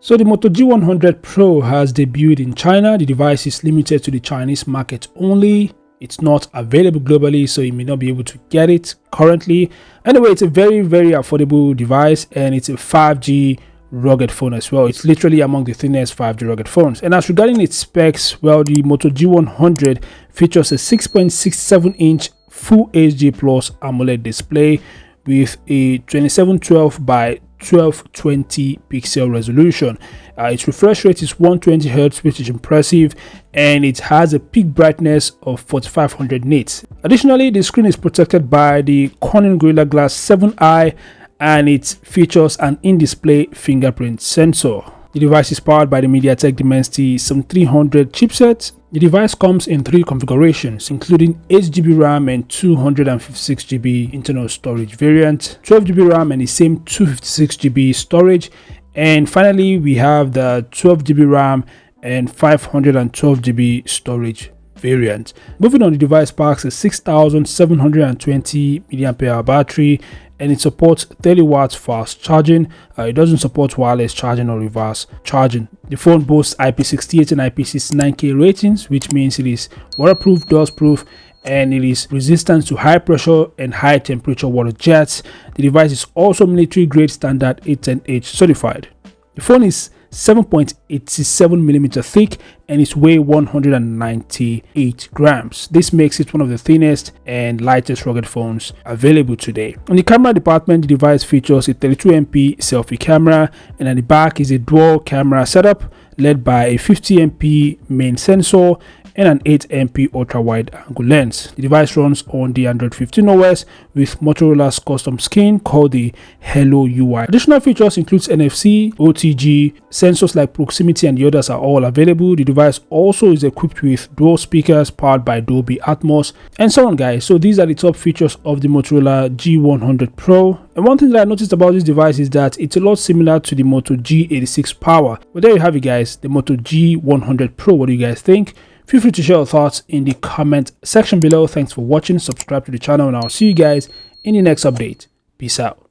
So the Moto G100 Pro has debuted in China. The device is limited to the Chinese market only. It's not available globally, so you may not be able to get it currently. Anyway, it's a very affordable device, and it's a 5G rugged phone as well. It's literally among the thinnest 5G rugged phones. And as regarding its specs, well, the Moto G100 features a 6.67-inch Full HD Plus AMOLED display with a 2712 by 1220 pixel resolution. Its refresh rate is 120 Hz, which is impressive, and it has a peak brightness of 4500 nits. Additionally, the screen is protected by the Corning Gorilla Glass 7i, and it features an in-display fingerprint sensor. The device is powered by the MediaTek Dimensity 7300 chipset. The device comes in 3 configurations, including 8GB RAM and 256GB internal storage variant, 12GB RAM and the same 256GB storage, and finally we have the 12GB RAM and 512GB storage variant. Moving on, the device packs a 6720 mAh battery, and it supports 30 watts fast charging. It doesn't support wireless charging or reverse charging. The phone boasts IP68 and IP69 ratings, which means it is waterproof, dustproof, and it is resistant to high pressure and high temperature water jets. The device is also military grade standard 810H certified. The phone is 7.87mm thick and it weighs 198 grams. This makes it one of the thinnest and lightest rugged phones available today. On the camera department, the device features a 32MP selfie camera, and at the back is a dual camera setup led by a 50MP main sensor and an 8MP ultra-wide angle lens. The device runs on the Android 15 OS with Motorola's custom skin called the Hello UI. Additional features includes NFC, OTG, sensors like proximity, and the others are all available. The device also is equipped with dual speakers powered by Dolby Atmos and so on, guys. So these are the top features of the Motorola G100 Pro. And one thing that I noticed about this device is that it's a lot similar to the Moto G86 Power. But there you have it, guys, the Moto G100 Pro. What do you guys think? Feel free to share your thoughts in the comment section below. Thanks for watching. Subscribe to the channel, and I'll see you guys in the next update. Peace out.